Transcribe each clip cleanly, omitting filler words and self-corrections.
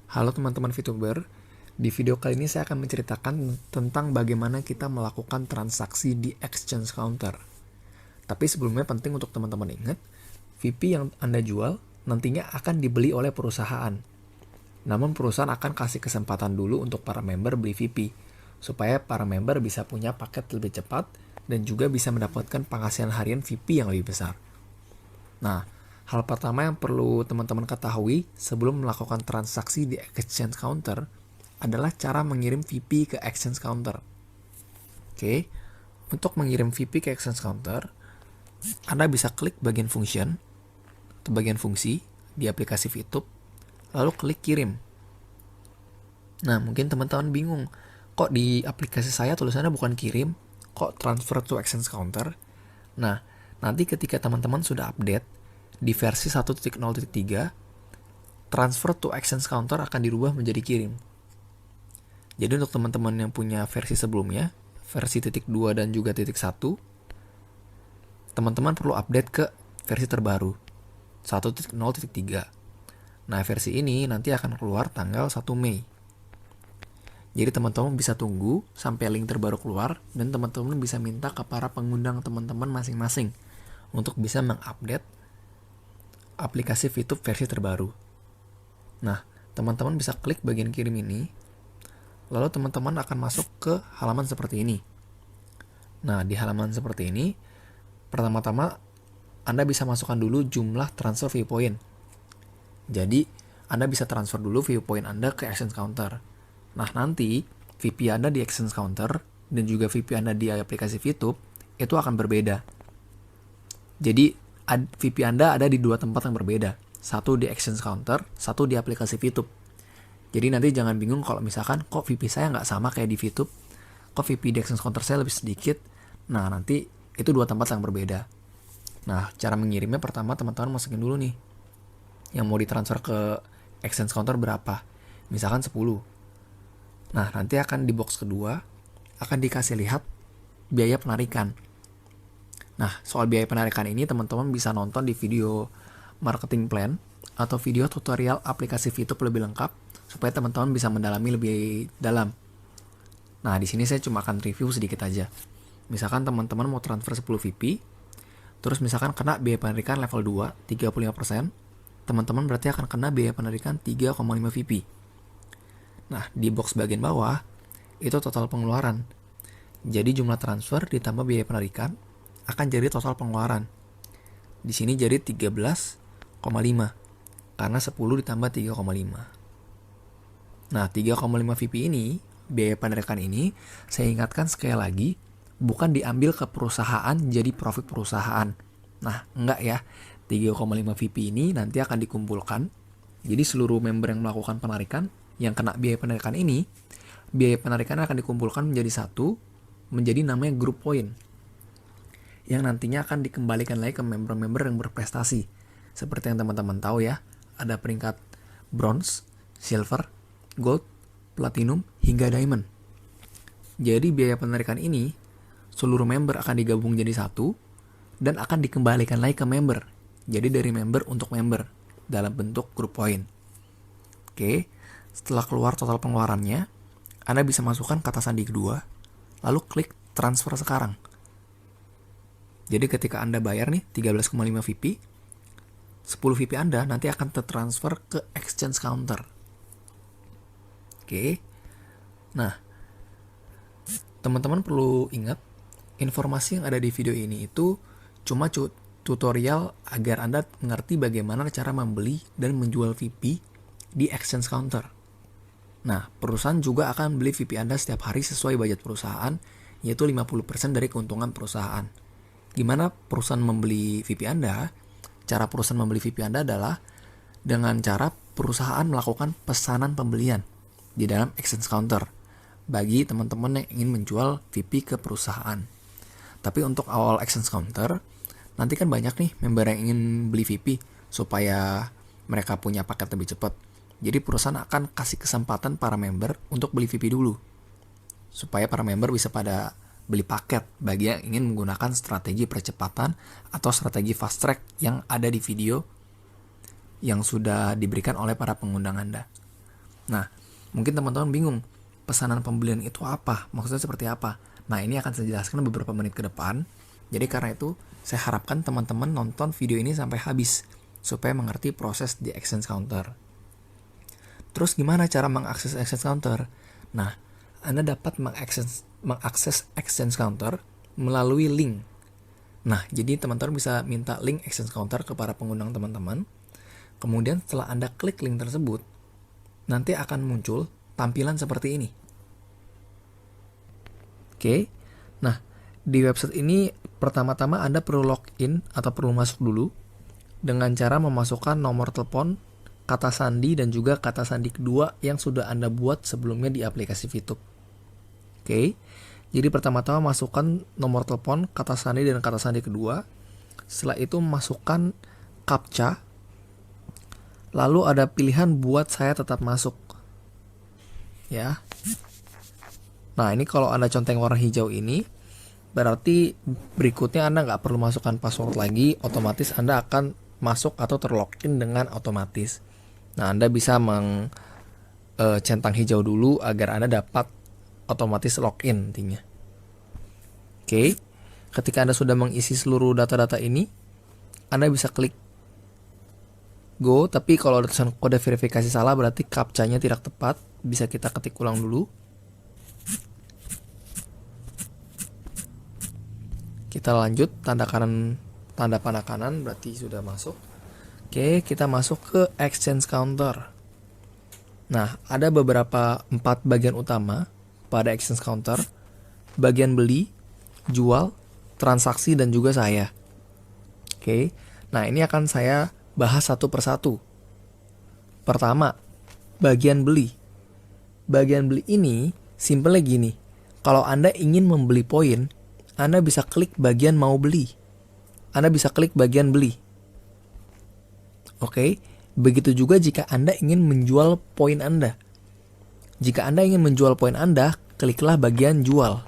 Halo teman-teman VTuber, di video kali ini saya akan menceritakan tentang bagaimana kita melakukan transaksi di exchange counter. Tapi sebelumnya penting untuk teman-teman ingat, VP yang Anda jual nantinya akan dibeli oleh perusahaan. Namun perusahaan akan kasih kesempatan dulu untuk para member beli VP, supaya para member bisa punya paket lebih cepat dan juga bisa mendapatkan penghasilan harian VP yang lebih besar. Nah, hal pertama yang perlu teman-teman ketahui sebelum melakukan transaksi di exchange counter adalah cara mengirim VP ke exchange counter. Oke, untuk mengirim VP ke exchange counter, Anda bisa klik bagian function atau bagian fungsi di aplikasi VTube, lalu klik kirim. Nah, mungkin teman-teman bingung, kok di aplikasi saya tulisannya bukan kirim, kok transfer to exchange counter? Nah, nanti ketika teman-teman sudah update, di versi 1.0.3, transfer to exchange counter akan dirubah menjadi kirim. Jadi untuk teman-teman yang punya versi sebelumnya, versi 2 dan juga 1, teman-teman perlu update ke versi terbaru, 1.0.3. Nah, versi ini nanti akan keluar tanggal 1 Mei. Jadi teman-teman bisa tunggu sampai link terbaru keluar, dan teman-teman bisa minta ke para pengundang teman-teman masing-masing untuk bisa mengupdate aplikasi VTube versi terbaru. Nah, teman-teman bisa klik bagian kirim ini, lalu teman-teman akan masuk ke halaman seperti ini. Nah, di halaman seperti ini, pertama-tama Anda bisa masukkan dulu jumlah transfer view point. Jadi, Anda bisa transfer dulu view point Anda ke exchange counter. Nah, nanti VP Anda di exchange counter dan juga VP Anda di aplikasi VTube itu akan berbeda. Jadi, VP Anda ada di dua tempat yang berbeda. Satu di exchange counter, satu di aplikasi VTube. Jadi nanti jangan bingung kalau misalkan kok VP saya nggak sama kayak di VTube, kok VP di exchange counter saya lebih sedikit. Nah, nanti itu dua tempat yang berbeda. Nah, cara mengirimnya pertama teman-teman masukin dulu nih, yang mau ditransfer ke exchange counter berapa. Misalkan 10. Nah, nanti akan di box kedua, akan dikasih lihat biaya penarikan. Nah, soal biaya penarikan ini teman-teman bisa nonton di video marketing plan atau video tutorial aplikasi VTube lebih lengkap supaya teman-teman bisa mendalami lebih dalam. Nah, di sini saya cuma akan review sedikit aja. Misalkan teman-teman mau transfer 10 VP, terus misalkan kena biaya penarikan level 2, 35%, teman-teman berarti akan kena biaya penarikan 3,5 VP. Nah, di box bagian bawah, itu total pengeluaran. Jadi jumlah transfer ditambah biaya penarikan akan jadi total pengeluaran. Di sini jadi 13,5 karena 10 ditambah 3,5. Nah, 3,5 VP ini, biaya penarikan ini, saya ingatkan sekali lagi, bukan diambil ke perusahaan jadi profit perusahaan. Nah, enggak ya. 3,5 VP ini nanti akan dikumpulkan. Jadi seluruh member yang melakukan penarikan yang kena biaya penarikan ini, biaya penarikan akan dikumpulkan menjadi satu, menjadi namanya group point, yang nantinya akan dikembalikan lagi ke member-member yang berprestasi. Seperti yang teman-teman tahu ya, ada peringkat bronze, silver, gold, platinum, hingga diamond. Jadi biaya penarikan ini, seluruh member akan digabung jadi satu, dan akan dikembalikan lagi ke member. Jadi dari member untuk member, dalam bentuk group point. Oke, setelah keluar total pengeluarannya, Anda bisa masukkan kata sandi kedua, lalu klik transfer sekarang. Jadi ketika Anda bayar nih 13,5 VP, 10 VP Anda nanti akan tertransfer ke exchange counter. Oke. Nah, teman-teman perlu ingat, informasi yang ada di video ini itu cuma tutorial agar Anda mengerti bagaimana cara membeli dan menjual VP di exchange counter. Nah, perusahaan juga akan beli VP Anda setiap hari sesuai budget perusahaan, yaitu 50% dari keuntungan perusahaan. Gimana perusahaan membeli VP Anda? Cara perusahaan membeli VP Anda adalah dengan cara perusahaan melakukan pesanan pembelian di dalam exchange counter bagi teman-teman yang ingin menjual VP ke perusahaan. Tapi untuk awal exchange counter, nanti kan banyak nih member yang ingin beli VP supaya mereka punya paket lebih cepat. Jadi perusahaan akan kasih kesempatan para member untuk beli VP dulu, supaya para member bisa pada beli paket bagi yang ingin menggunakan strategi percepatan atau strategi fast track yang ada di video yang sudah diberikan oleh para pengundang Anda. Nah, mungkin teman-teman bingung, pesanan pembelian itu apa? Maksudnya seperti apa? Nah, ini akan saya jelaskan beberapa menit ke depan. Jadi karena itu, saya harapkan teman-teman nonton video ini sampai habis, supaya mengerti proses di exchange counter. Terus gimana cara mengakses exchange counter? Nah, Anda dapat mengakses exchange counter melalui link. Nah, jadi teman-teman bisa minta link exchange counter ke para pengundang teman-teman. Kemudian setelah Anda klik link tersebut, nanti akan muncul tampilan seperti ini. Oke. Nah, di website ini pertama-tama Anda perlu login atau perlu masuk dulu dengan cara memasukkan nomor telepon, kata sandi, dan juga kata sandi kedua yang sudah Anda buat sebelumnya di aplikasi Fitup. Oke, jadi pertama-tama masukkan nomor telepon, kata sandi, dan kata sandi kedua. Setelah itu masukkan CAPTCHA. Lalu ada pilihan buat saya tetap masuk. Ya. Nah, ini kalau Anda conteng warna hijau ini, berarti berikutnya Anda nggak perlu masukkan password lagi, otomatis Anda akan masuk atau terlogin dengan otomatis. Nah, Anda bisa centang hijau dulu agar Anda dapat otomatis login intinya. Oke, ketika Anda sudah mengisi seluruh data-data ini, Anda bisa klik go, tapi kalau ada tulisan kode verifikasi salah berarti captcha-nya tidak tepat, bisa kita ketik ulang dulu. Kita lanjut, tanda panah kanan berarti sudah masuk. Oke, kita masuk ke exchange counter. Nah, ada beberapa 4 bagian utama pada exchange counter. Bagian beli, jual, transaksi, dan juga saya. Oke, nah ini akan saya bahas satu persatu. Pertama, bagian beli. Bagian beli ini simpelnya gini. Kalau Anda ingin membeli poin, Anda bisa klik bagian mau beli. Anda bisa klik bagian beli. Oke, begitu juga jika Anda ingin menjual poin Anda. Jika Anda ingin menjual poin Anda, kliklah bagian jual.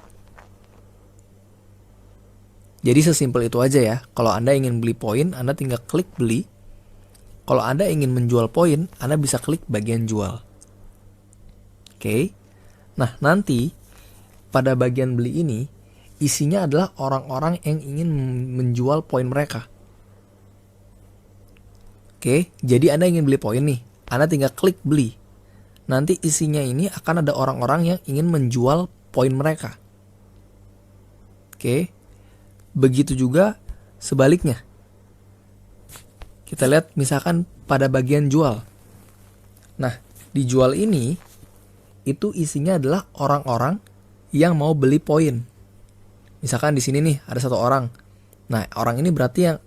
Jadi sesimpel itu aja ya. Kalau Anda ingin beli poin, Anda tinggal klik beli. Kalau Anda ingin menjual poin, Anda bisa klik bagian jual. Oke. Nah, nanti pada bagian beli ini, isinya adalah orang-orang yang ingin menjual poin mereka. Oke, jadi Anda ingin beli poin nih, Anda tinggal klik beli. Nanti isinya ini akan ada orang-orang yang ingin menjual poin mereka. Oke, begitu juga sebaliknya. Kita lihat misalkan pada bagian jual. Nah, di jual ini, itu isinya adalah orang-orang yang mau beli poin. Misalkan di sini nih ada satu orang. Nah, orang ini berarti yang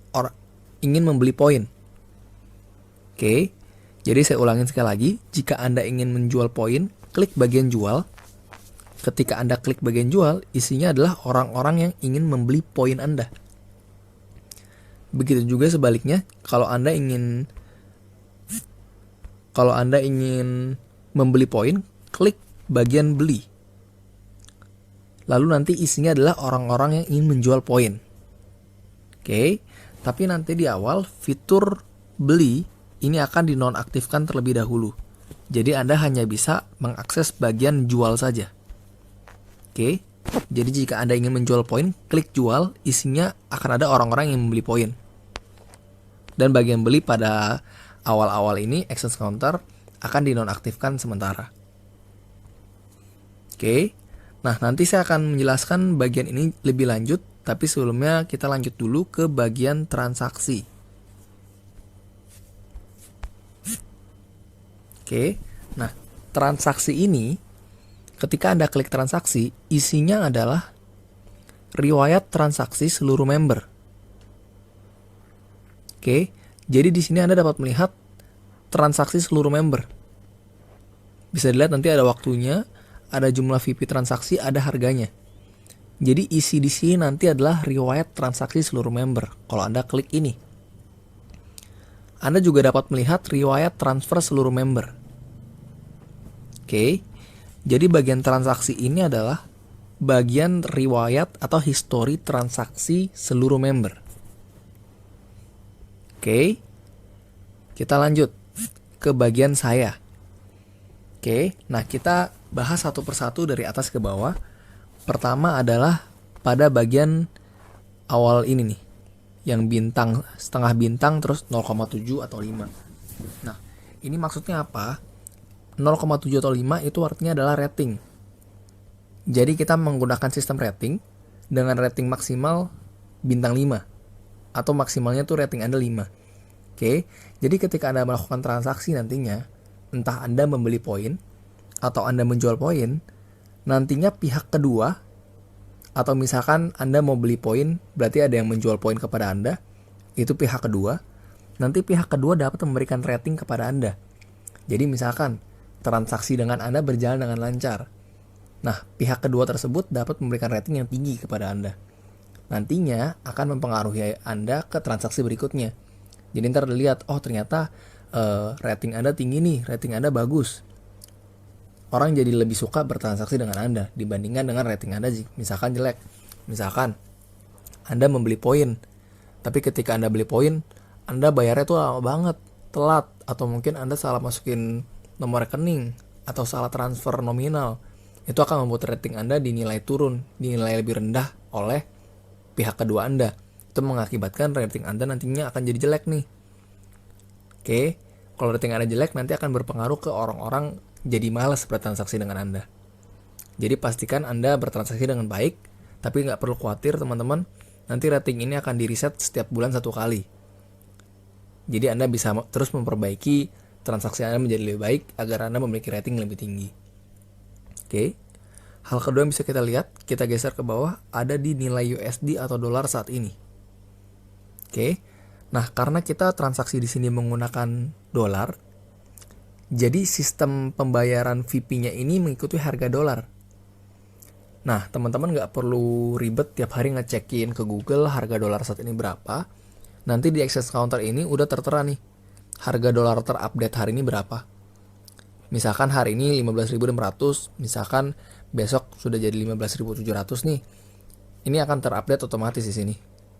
ingin membeli poin. Oke, jadi saya ulangin sekali lagi. Jika Anda ingin menjual poin, klik bagian jual. Ketika Anda klik bagian jual, isinya adalah orang-orang yang ingin membeli poin Anda. Begitu juga sebaliknya, kalau Anda ingin membeli poin, klik bagian beli. Lalu nanti isinya adalah orang-orang yang ingin menjual poin. Oke, tapi nanti di awal fitur beli ini akan dinonaktifkan terlebih dahulu. Jadi Anda hanya bisa mengakses bagian jual saja. Oke, jadi jika Anda ingin menjual poin, klik jual, isinya akan ada orang-orang yang membeli poin. Dan bagian beli pada awal-awal ini, exchange counter akan dinonaktifkan sementara. Oke, nah nanti saya akan menjelaskan bagian ini lebih lanjut, tapi sebelumnya kita lanjut dulu ke bagian transaksi. Oke, nah transaksi ini ketika Anda klik transaksi, isinya adalah riwayat transaksi seluruh member. Oke, jadi di sini Anda dapat melihat transaksi seluruh member. Bisa dilihat nanti ada waktunya, ada jumlah VP transaksi, ada harganya. Jadi isi di sini nanti adalah riwayat transaksi seluruh member. Kalau Anda klik ini, Anda juga dapat melihat riwayat transfer seluruh member. Oke, jadi bagian transaksi ini adalah bagian riwayat atau histori transaksi seluruh member. Oke, kita lanjut ke bagian saya. Oke, nah kita bahas satu persatu dari atas ke bawah. Pertama adalah pada bagian awal ini nih, yang bintang, setengah bintang terus 0,7 atau 5. Nah, ini maksudnya apa? 0,7 atau 5 itu artinya adalah rating. Jadi kita menggunakan sistem rating dengan rating maksimal bintang 5 atau maksimalnya tuh rating Anda 5. Oke, jadi ketika Anda melakukan transaksi nantinya, entah Anda membeli poin atau Anda menjual poin, nantinya pihak kedua, atau misalkan Anda mau beli poin, berarti ada yang menjual poin kepada Anda, itu pihak kedua, nanti pihak kedua dapat memberikan rating kepada Anda. Jadi misalkan transaksi dengan Anda berjalan dengan lancar, nah pihak kedua tersebut dapat memberikan rating yang tinggi kepada Anda. Nantinya akan mempengaruhi Anda ke transaksi berikutnya. Jadi ntar dilihat, oh ternyata rating Anda tinggi nih, rating Anda bagus. Orang jadi lebih suka bertransaksi dengan Anda dibandingkan dengan rating Anda misalkan jelek. Misalkan Anda membeli poin, tapi ketika Anda beli poin, Anda bayarnya tuh lama banget, telat, atau mungkin Anda salah masukin nomor rekening atau salah transfer nominal. Itu akan membuat rating Anda dinilai turun, dinilai lebih rendah oleh pihak kedua Anda. Itu mengakibatkan rating Anda nantinya akan jadi jelek nih. Oke, kalau rating Anda jelek nanti akan berpengaruh ke orang-orang jadi malas bertransaksi dengan Anda. Jadi pastikan Anda bertransaksi dengan baik, tapi nggak perlu khawatir teman-teman, nanti rating ini akan di-reset setiap bulan 1 kali. Jadi Anda bisa terus memperbaiki transaksi Anda menjadi lebih baik agar Anda memiliki rating lebih tinggi. Oke, hal kedua yang bisa kita lihat, kita geser ke bawah, ada di nilai USD atau dolar saat ini. Oke, nah karena kita transaksi di sini menggunakan dolar, jadi sistem pembayaran VP-nya ini mengikuti harga dolar. Nah, teman-teman nggak perlu ribet tiap hari ngecekin ke Google harga dolar saat ini berapa. Nanti di exchange counter ini udah tertera nih, harga dolar terupdate hari ini berapa. Misalkan hari ini 15.600, misalkan besok sudah jadi 15.700 nih. Ini akan terupdate otomatis di sini.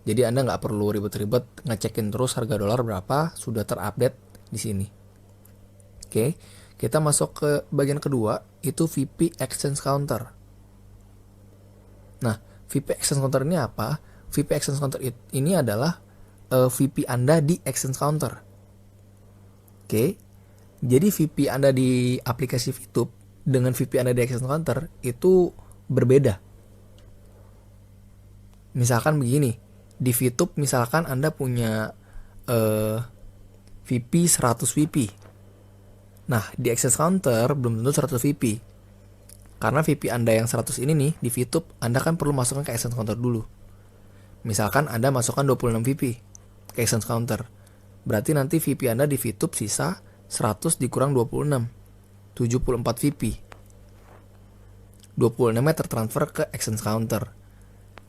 Jadi Anda nggak perlu ribet-ribet ngecekin terus harga dolar berapa, sudah terupdate di sini. Oke, kita masuk ke bagian kedua, itu VP Exchange Counter. Nah, VP Exchange Counter ini apa? VP Exchange Counter ini adalah VP Anda di Exchange Counter. Oke, jadi VP Anda di aplikasi VTube dengan VP Anda di Exchange Counter itu berbeda. Misalkan begini, di VTube misalkan Anda punya VP 100 VP. Nah, di Exchange Counter belum tentu 100 VP. Karena VP Anda yang 100 ini nih, di VTube, Anda kan perlu masukkan ke Exchange Counter dulu. Misalkan Anda masukkan 26 VP ke Exchange Counter. Berarti nanti VP Anda di VTube sisa 100 dikurang 26. 74 VP. 26-nya tertransfer ke Exchange Counter.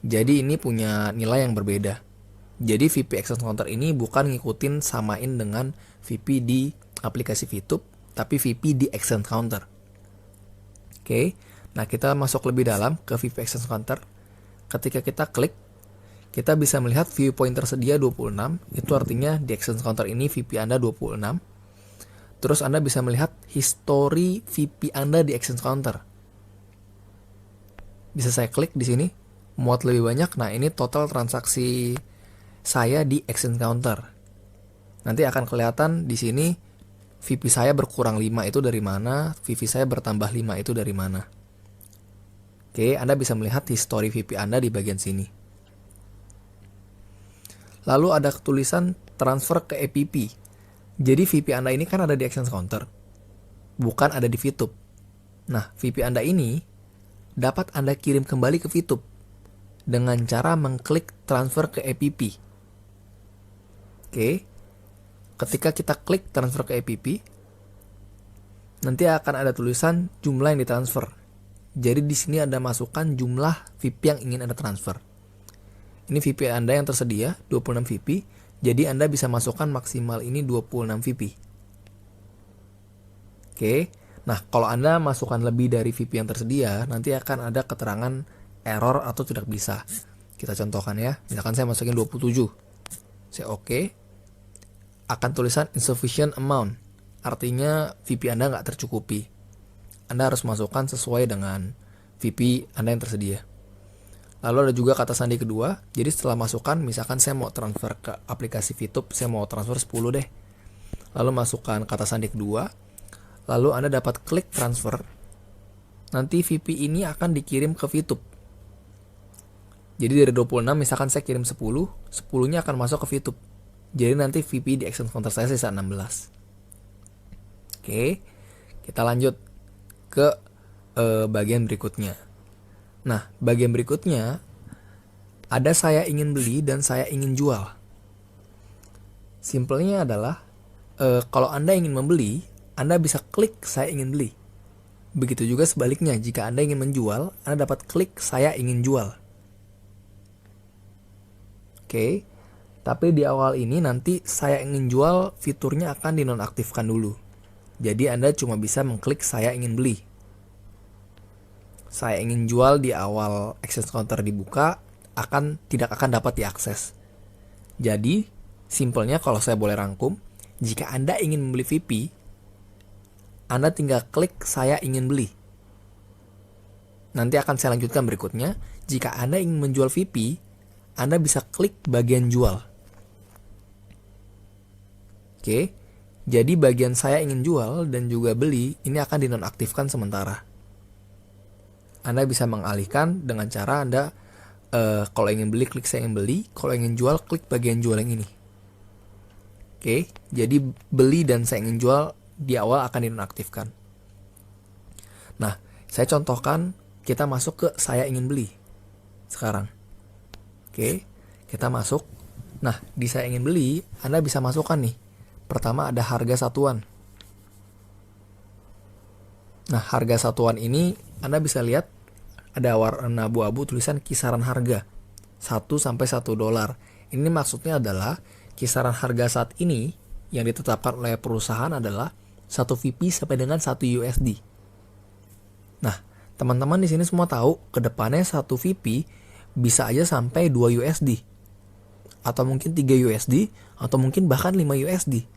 Jadi ini punya nilai yang berbeda. Jadi VP Exchange Counter ini bukan ngikutin samain dengan VP di aplikasi VTube, tapi VP di Exchange Counter. Oke, nah kita masuk lebih dalam ke VP Exchange Counter. Ketika kita klik, kita bisa melihat view point tersedia 26. Itu artinya di Exchange Counter ini VP Anda 26. Terus Anda bisa melihat history VP Anda di Exchange Counter. Bisa saya klik di sini, muat lebih banyak. Nah, ini total transaksi saya di Exchange Counter. Nanti akan kelihatan di sini VP saya berkurang 5 itu dari mana, VP saya bertambah 5 itu dari mana. Oke, Anda bisa melihat history VP Anda di bagian sini. Lalu ada tulisan transfer ke EPP. Jadi VP Anda ini kan ada di Exchange Counter, bukan ada di VTube. Nah, VP Anda ini dapat Anda kirim kembali ke VTube dengan cara mengklik transfer ke EPP. Oke. Ketika kita klik transfer ke EPP, nanti akan ada tulisan jumlah yang ditransfer. Jadi di sini Anda masukkan jumlah VP yang ingin Anda transfer. Ini VP Anda yang tersedia, 26 VP. Jadi Anda bisa masukkan maksimal ini 26 VP. Oke. Nah, kalau Anda masukkan lebih dari VP yang tersedia, nanti akan ada keterangan error atau tidak bisa. Kita contohkan ya. Misalkan saya masukin 27. Saya oke. Akan tulisan insufficient amount. Artinya VP Anda nggak tercukupi. Anda harus masukkan sesuai dengan VP Anda yang tersedia. Lalu ada juga kata sandi kedua. Jadi setelah masukkan, misalkan saya mau transfer ke aplikasi VTube, saya mau transfer 10 deh. Lalu masukkan kata sandi kedua. Lalu Anda dapat klik transfer. Nanti VP ini akan dikirim ke VTube. Jadi dari 26 misalkan saya kirim 10, 10-nya akan masuk ke VTube. Jadi nanti VP di Exchange Counter saya sisa 16. Oke, kita lanjut ke bagian berikutnya. Nah, bagian berikutnya ada saya ingin beli dan saya ingin jual. Simpelnya adalah kalau Anda ingin membeli, Anda bisa klik saya ingin beli. Begitu juga sebaliknya, jika Anda ingin menjual, Anda dapat klik saya ingin jual. Oke, tapi di awal ini nanti saya ingin jual fiturnya akan dinonaktifkan dulu. Jadi Anda cuma bisa mengklik saya ingin beli. Saya ingin jual di awal Exchange Counter dibuka tidak akan dapat diakses. Jadi simpelnya kalau saya boleh rangkum, jika Anda ingin membeli VP, Anda tinggal klik saya ingin beli. Nanti akan saya lanjutkan berikutnya. Jika Anda ingin menjual VP, Anda bisa klik bagian jual. Oke, jadi bagian saya ingin jual dan juga beli ini akan dinonaktifkan sementara. Anda bisa mengalihkan dengan cara Anda kalau ingin beli klik saya ingin beli, kalau ingin jual klik bagian jual yang ini. Oke, jadi beli dan saya ingin jual di awal akan dinonaktifkan. Nah, saya contohkan kita masuk ke saya ingin beli sekarang. Oke, kita masuk. Nah, di saya ingin beli, Anda bisa masukkan nih. Pertama ada harga satuan. Nah, harga satuan ini Anda bisa lihat ada warna abu-abu tulisan kisaran harga 1 sampai 1 dolar. Ini maksudnya adalah kisaran harga saat ini yang ditetapkan oleh perusahaan adalah 1 VP sampai dengan 1 USD. Nah, teman-teman di sini semua tahu ke depannya 1 VP bisa aja sampai 2 USD. Atau mungkin 3 USD atau mungkin bahkan 5 USD.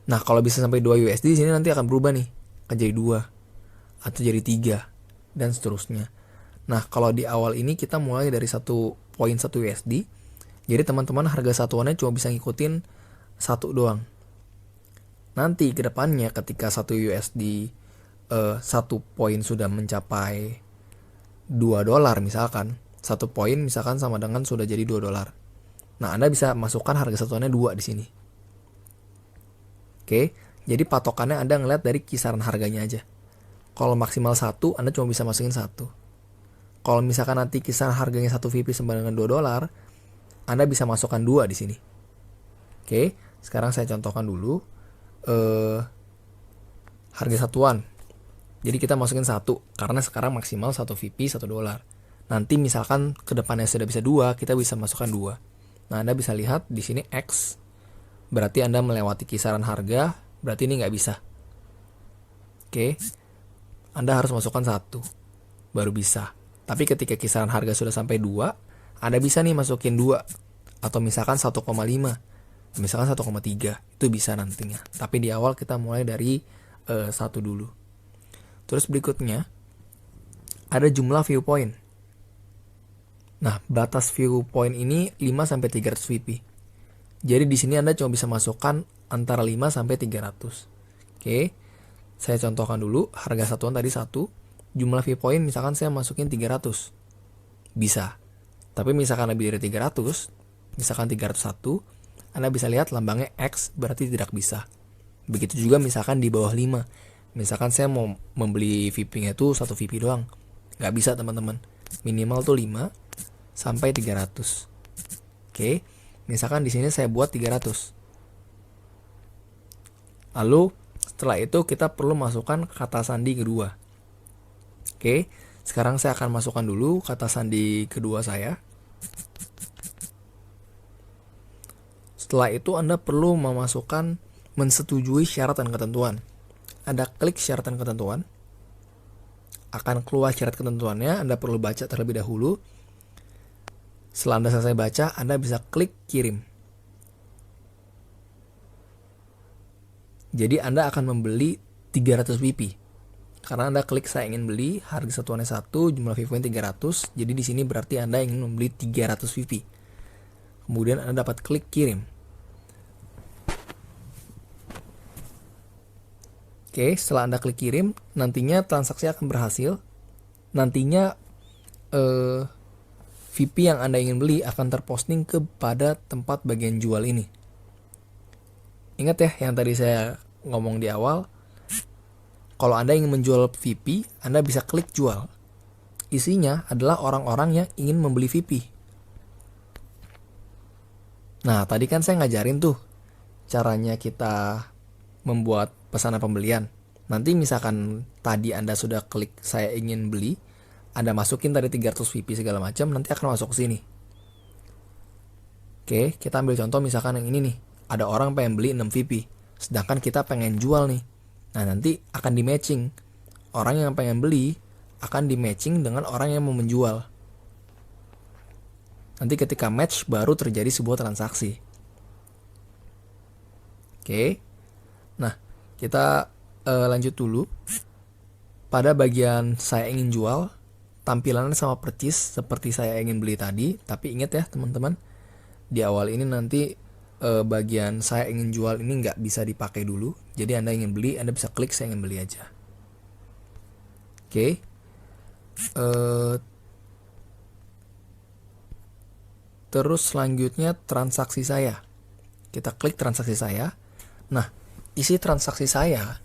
Nah, kalau bisa sampai 2 USD di sini nanti akan berubah nih, akan jadi 2 atau jadi 3 dan seterusnya. Nah, kalau di awal ini kita mulai dari 1.1 USD. Jadi teman-teman harga satuannya cuma bisa ngikutin 1 doang. Nanti ke depannya ketika 1 USD 1 poin sudah mencapai 2 dolar misalkan, 1 poin misalkan sama dengan sudah jadi 2 dolar. Nah, Anda bisa masukkan harga satuannya 2 di sini. Oke, jadi patokannya Anda ngeliat dari kisaran harganya aja. Kalau maksimal 1, Anda cuma bisa masukin 1. Kalau misalkan nanti kisaran harganya 1 VP sama dengan 2 dolar, Anda bisa masukkan 2 di sini. Oke, sekarang saya contohkan dulu harga satuan. Jadi kita masukin 1 karena sekarang maksimal 1 VP 1 dolar. Nanti misalkan ke depannya sudah bisa 2, kita bisa masukkan 2. Nah, Anda bisa lihat di sini X berarti Anda melewati kisaran harga, berarti ini nggak bisa. Oke, Anda harus masukkan 1 baru bisa. Tapi ketika kisaran harga sudah sampai 2, Anda bisa nih masukin 2 atau misalkan 1,5, misalkan 1,3, itu bisa nantinya. Tapi di awal kita mulai dari 1 dulu. Terus berikutnya ada jumlah viewpoint. Nah, batas viewpoint ini 5 sampai 300 VP. Jadi di sini Anda cuma bisa masukkan antara 5 sampai 300. Oke. Saya contohkan dulu, harga satuan tadi 1, jumlah viewpoint misalkan saya masukin 300. Bisa. Tapi misalkan lebih dari 300, misalkan 301, Anda bisa lihat lambangnya X berarti tidak bisa. Begitu juga misalkan di bawah 5. Misalkan saya mau membeli VP-nya itu 1 VP doang. Nggak bisa teman-teman. Minimal tuh 5 sampai 300. Oke. Misalkan di sini saya buat 300. Lalu setelah itu kita perlu masukkan kata sandi kedua. Oke, sekarang saya akan masukkan dulu kata sandi kedua saya. Setelah itu Anda perlu memasukkan mensetujui syarat dan ketentuan. Anda klik syarat dan ketentuan. Akan keluar syarat ketentuannya, Anda perlu baca terlebih dahulu. Setelah Anda selesai baca, Anda bisa klik kirim. Jadi Anda akan membeli 300 VP. Karena Anda klik saya ingin beli, harga satuannya 1, jumlah VP-nya 300. Jadi di sini berarti Anda ingin membeli 300 VP. Kemudian Anda dapat klik kirim. Oke, setelah Anda klik kirim, nantinya transaksi akan berhasil. Nantinya VP yang Anda ingin beli akan terposting kepada tempat bagian jual ini. Ingat ya yang tadi saya ngomong di awal, kalau Anda ingin menjual VP, Anda bisa klik jual. Isinya adalah orang-orang yang ingin membeli VP. Nah, tadi kan saya ngajarin tuh caranya kita membuat pesanan pembelian. Nanti misalkan tadi Anda sudah klik saya ingin beli, Anda masukin tadi 300 VP segala macam, nanti akan masuk ke sini. Oke, kita ambil contoh misalkan yang ini nih. Ada orang pengen beli 6 VP, sedangkan kita pengen jual nih. Nah, nanti akan di-matching. Orang yang pengen beli akan di-matching dengan orang yang mau menjual. Nanti ketika match baru terjadi sebuah transaksi. Oke. Nah, kita lanjut dulu. Pada bagian saya ingin jual, tampilannya sama persis seperti saya ingin beli tadi. Tapi ingat ya teman-teman, di awal ini nanti bagian saya ingin jual ini nggak bisa dipakai dulu. Jadi Anda ingin beli, Anda bisa klik saya ingin beli aja. Oke. Terus selanjutnya transaksi saya. Kita klik transaksi saya. Nah, isi transaksi saya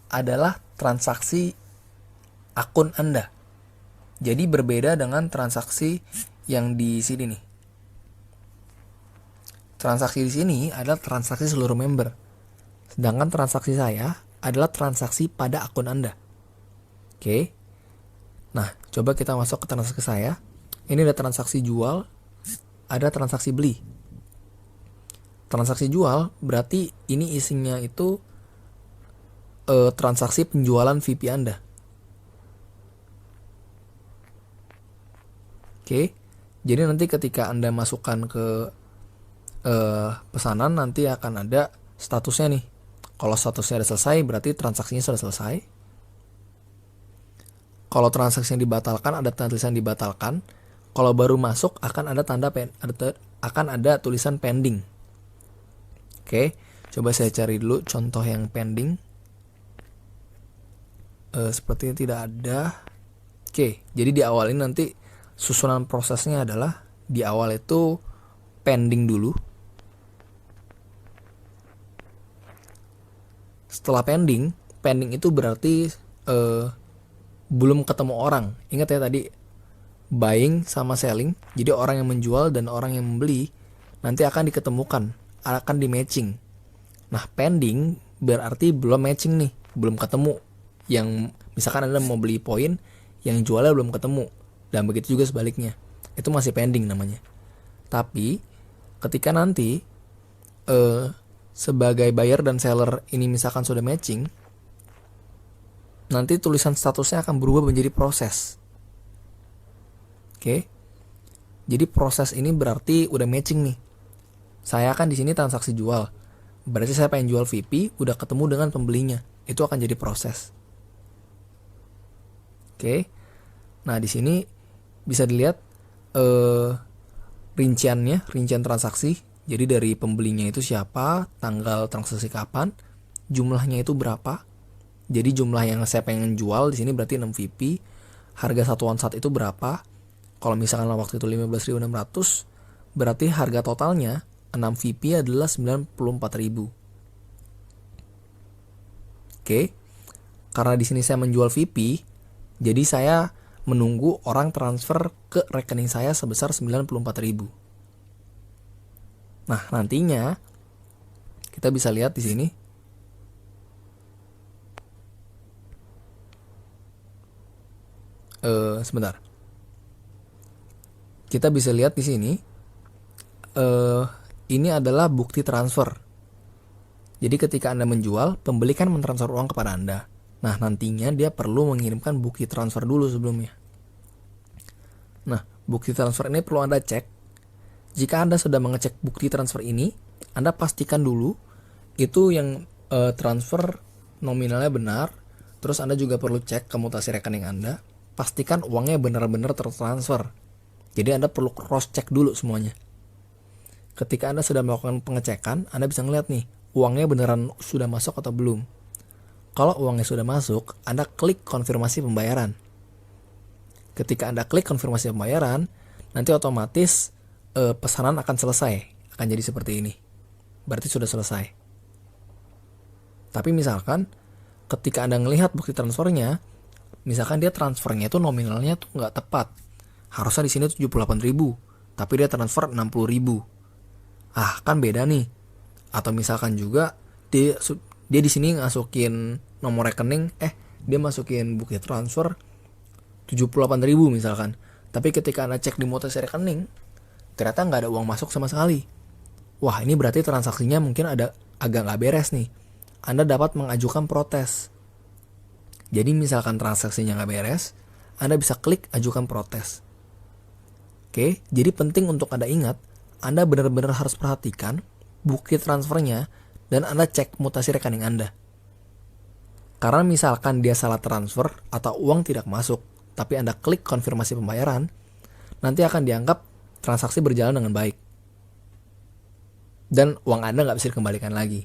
adalah transaksi akun Anda. Jadi berbeda dengan transaksi yang di sini nih. Transaksi di sini adalah transaksi seluruh member. Sedangkan transaksi saya adalah transaksi pada akun Anda. Oke. Nah, coba kita masuk ke transaksi saya. Ini ada transaksi jual, ada transaksi beli. Transaksi jual berarti ini isinya itu transaksi penjualan VP Anda. Oke. Jadi nanti ketika Anda masukkan ke pesanan, nanti akan ada statusnya nih. Kalau statusnya sudah selesai, berarti transaksinya sudah selesai. Kalau transaksi yang dibatalkan, ada tulisan dibatalkan. Kalau baru masuk, akan ada akan ada tulisan pending. Oke, coba saya cari dulu contoh yang pending. Sepertinya tidak ada. Oke, jadi di awal ini nanti susunan prosesnya adalah di awal itu pending dulu. Setelah pending itu berarti belum ketemu orang. Ingat ya tadi buying sama selling. Jadi orang yang menjual dan orang yang membeli nanti akan diketemukan, akan di matching. Nah, pending berarti belum matching nih, belum ketemu. Yang misalkan Anda mau beli poin, yang jualnya belum ketemu. Dan begitu juga sebaliknya. Itu masih pending namanya. Tapi ketika nanti sebagai buyer dan seller ini misalkan sudah matching, nanti tulisan statusnya akan berubah menjadi proses. Oke. Jadi proses ini berarti udah matching nih. Saya kan di sini transaksi jual. Berarti saya pengen jual VP, udah ketemu dengan pembelinya. Itu akan jadi proses. Oke. Nah, di sini bisa dilihat rincian transaksi. Jadi dari pembelinya itu siapa, tanggal transaksi kapan, jumlahnya itu berapa. Jadi jumlah yang saya pengen jual di sini berarti 6 VP. Harga satuan saat itu berapa? Kalau misalkan waktu itu 15.600, berarti harga totalnya 6 VP adalah 94.000. Oke. Karena di sini saya menjual VP, jadi saya menunggu orang transfer ke rekening saya sebesar 94.000. Nah, nantinya kita bisa lihat di sini. Sebentar. Kita bisa lihat di sini. Ini adalah bukti transfer. Jadi ketika Anda menjual, pembeli kan mentransfer uang kepada Anda. Nah, nantinya dia perlu mengirimkan bukti transfer dulu sebelumnya. Nah, bukti transfer ini perlu Anda cek. Jika Anda sudah mengecek bukti transfer ini, Anda pastikan dulu itu yang transfer nominalnya benar, Terus Anda juga perlu cek ke mutasi rekening Anda, pastikan uangnya benar-benar tertransfer. Jadi Anda perlu cross check dulu semuanya. Ketika Anda sudah melakukan pengecekan, Anda bisa ngeliat nih, uangnya beneran sudah masuk atau belum. Kalau uangnya sudah masuk, Anda klik konfirmasi pembayaran. Ketika Anda klik konfirmasi pembayaran, nanti otomatis pesanan akan selesai. Akan jadi seperti ini. Berarti sudah selesai. Tapi misalkan, ketika Anda ngelihat bukti transfernya, misalkan dia transfernya itu nominalnya tuh nggak tepat. Harusnya di sini 78.000, tapi dia transfer 60.000. Ah, kan beda nih. Atau misalkan juga dia di sini masukin nomor rekening, dia masukin bukti transfer 78.000 misalkan. Tapi ketika Anda cek di mutasi rekening, ternyata nggak ada uang masuk sama sekali. Wah, ini berarti transaksinya mungkin ada agak nggak beres nih. Anda dapat mengajukan protes. Jadi misalkan transaksinya nggak beres, Anda bisa klik ajukan protes. Oke, jadi penting untuk Anda ingat, Anda benar-benar harus perhatikan bukti transfernya dan Anda cek mutasi rekening Anda. Karena misalkan dia salah transfer atau uang tidak masuk, tapi Anda klik konfirmasi pembayaran, nanti akan dianggap transaksi berjalan dengan baik. Dan uang Anda nggak bisa dikembalikan lagi.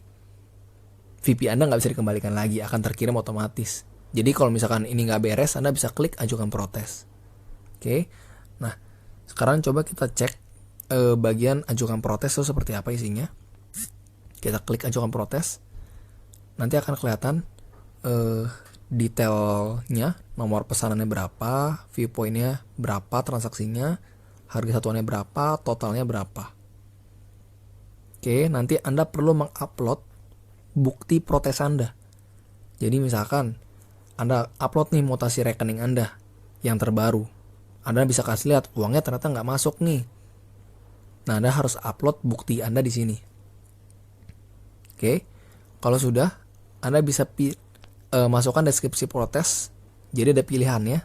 VP Anda nggak bisa dikembalikan lagi, akan terkirim otomatis. Jadi kalau misalkan ini nggak beres, Anda bisa klik ajukan protes. Oke, nah sekarang coba kita cek bagian ajukan protes itu seperti apa isinya. Kita klik ajukan protes, nanti akan kelihatan detailnya, nomor pesanannya berapa, viewpointnya berapa, transaksinya, harga satuannya berapa, totalnya berapa. Oke, nanti Anda perlu mengupload bukti protes Anda. Jadi misalkan Anda upload nih mutasi rekening Anda yang terbaru. Anda bisa kasih lihat uangnya ternyata nggak masuk nih. Nah, Anda harus upload bukti Anda di sini. Oke, kalau sudah, Anda bisa masukkan deskripsi protes. Jadi ada pilihannya.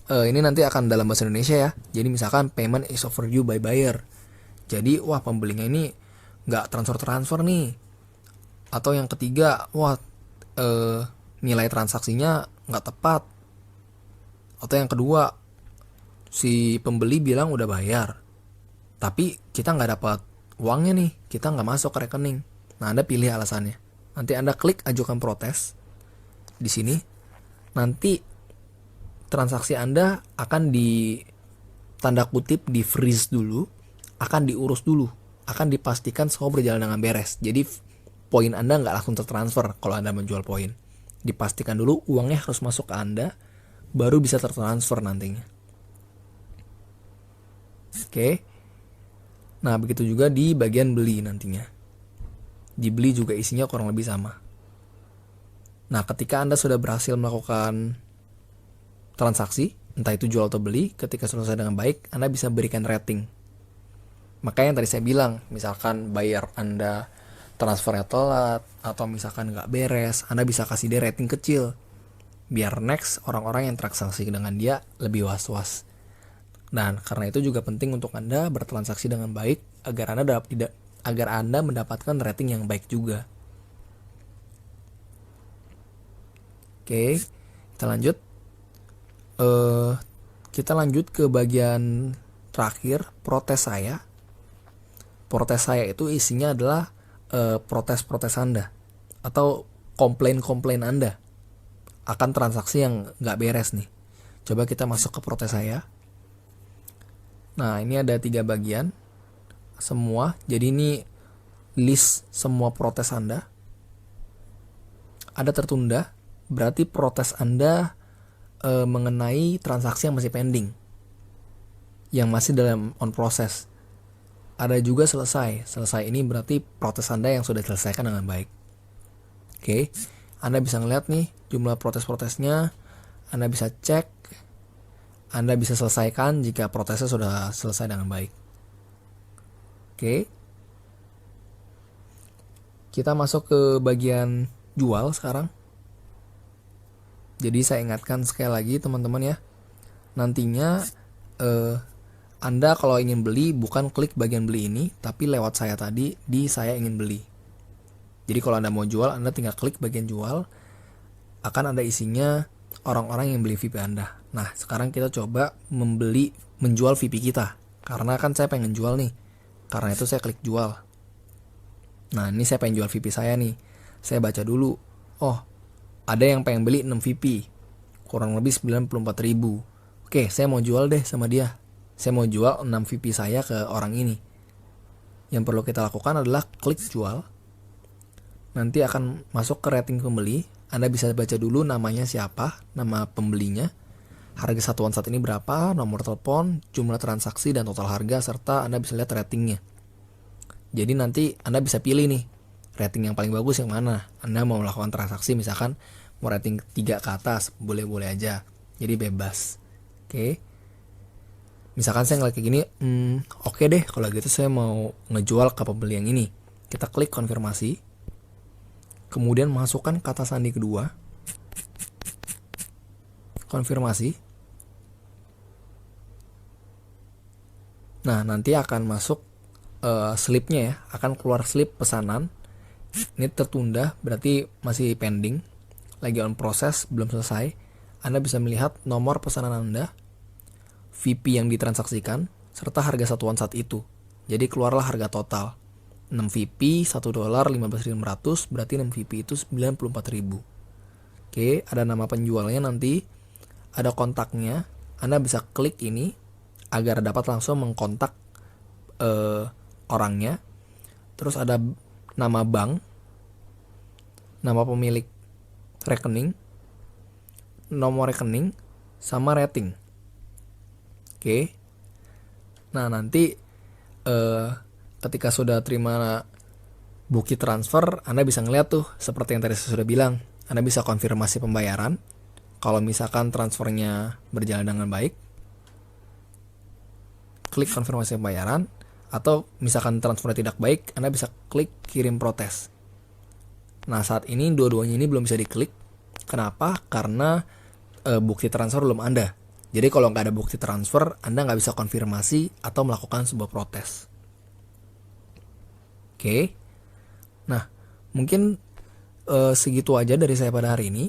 Ini nanti akan dalam bahasa Indonesia ya. Jadi misalkan payment is overdue by buyer. Jadi wah pembelinya ini nggak transfer nih. Atau yang ketiga, wah nilai transaksinya nggak tepat. Atau yang kedua, si pembeli bilang udah bayar, tapi kita nggak dapat uangnya nih, kita nggak masuk ke rekening. Nah, Anda pilih alasannya. Nanti Anda klik ajukan protes di sini. Nanti transaksi Anda akan di tanda kutip di freeze dulu, akan diurus dulu, akan dipastikan semua berjalan dengan beres. Jadi poin Anda nggak langsung tertransfer kalau Anda menjual poin. Dipastikan dulu uangnya harus masuk ke Anda, baru bisa tertransfer nantinya. Oke. Nah, begitu juga di bagian beli nantinya. Di beli juga isinya kurang lebih sama. Nah, ketika Anda sudah berhasil melakukan transaksi, entah itu jual atau beli, ketika selesai dengan baik, Anda bisa berikan rating. Makanya yang tadi saya bilang, misalkan buyer Anda transfernya telat, atau misalkan nggak beres, Anda bisa kasih dia rating kecil. Biar next orang-orang yang transaksi dengan dia lebih was-was. Dan karena itu juga penting untuk Anda bertransaksi dengan baik, agar Anda mendapatkan rating yang baik juga. Oke, kita lanjut. Kita lanjut ke bagian terakhir, protes saya. Protes saya itu isinya adalah protes-protes Anda atau komplain-komplain Anda akan transaksi yang nggak beres nih. Coba kita masuk ke protes saya. Nah, ini ada 3 bagian semua. Jadi ini list semua protes Anda. Ada tertunda, berarti protes Anda mengenai transaksi yang masih pending, yang masih dalam on process. Ada juga selesai. Selesai ini berarti protes Anda yang sudah diselesaikan dengan baik. Oke, Anda bisa ngeliat nih jumlah protes-protesnya. Anda bisa cek. Anda bisa selesaikan jika protesnya sudah selesai dengan baik. Oke. Kita masuk ke bagian jual sekarang. Jadi saya ingatkan sekali lagi teman-teman ya. Nantinya Anda kalau ingin beli bukan klik bagian beli ini, tapi lewat saya tadi di saya ingin beli. Jadi kalau Anda mau jual, Anda tinggal klik bagian jual. akan ada isinya orang-orang yang beli VP Anda. Nah, sekarang kita coba menjual VP kita. Karena kan saya pengen jual nih. Karena itu saya klik jual. Nah, ini saya pengen jual VP saya nih. Saya baca dulu. Oh, ada yang pengen beli 6 VP. Kurang lebih 94.000. Oke, saya mau jual deh sama dia. Saya mau jual 6 VP saya ke orang ini. Yang perlu kita lakukan adalah klik jual. Nanti akan masuk ke rating pembeli. Anda bisa baca dulu namanya siapa, nama pembelinya, harga satuan saat ini berapa, nomor telepon, jumlah transaksi, dan total harga, serta Anda bisa lihat ratingnya. Jadi nanti Anda bisa pilih nih, rating yang paling bagus yang mana. Anda mau melakukan transaksi, misalkan mau rating 3 ke atas, boleh-boleh aja. Jadi bebas. Oke. Misalkan saya ngeliat kayak gini, oke deh kalau gitu saya mau ngejual ke pembeli yang ini. Kita klik konfirmasi. Kemudian masukkan kata sandi kedua. Konfirmasi. Nah, nanti akan masuk slipnya ya. Akan keluar slip pesanan. Ini tertunda, berarti masih pending. Lagi on proses, belum selesai. Anda bisa melihat nomor pesanan Anda, VP yang ditransaksikan, serta harga satuan saat itu. Jadi keluarlah harga total. 6 VP, $1, 15.500, berarti 6 VP itu 94.000. Oke, ada nama penjualnya nanti, ada kontaknya. Anda bisa klik ini agar dapat langsung mengkontak orangnya. Terus ada nama bank, nama pemilik rekening, nomor rekening, sama rating. Oke. Nah, nanti ketika sudah terima bukti transfer, Anda bisa ngeliat tuh seperti yang tadi saya sudah bilang. Anda bisa konfirmasi pembayaran. Kalau misalkan transfernya berjalan dengan baik, klik konfirmasi pembayaran. Atau misalkan transfernya tidak baik, Anda bisa klik kirim protes. Nah, saat ini dua-duanya ini belum bisa diklik. Kenapa? Karena bukti transfer belum ada. Jadi kalau nggak ada bukti transfer, Anda nggak bisa konfirmasi atau melakukan sebuah protes. Oke. Nah, mungkin segitu aja dari saya pada hari ini.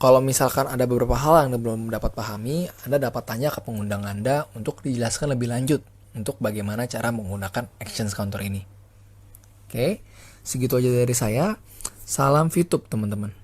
Kalau misalkan ada beberapa hal yang Anda belum dapat pahami, Anda dapat tanya ke pengundang Anda untuk dijelaskan lebih lanjut untuk bagaimana cara menggunakan exchange counter ini. Oke, segitu aja dari saya. Salam VTube teman-teman.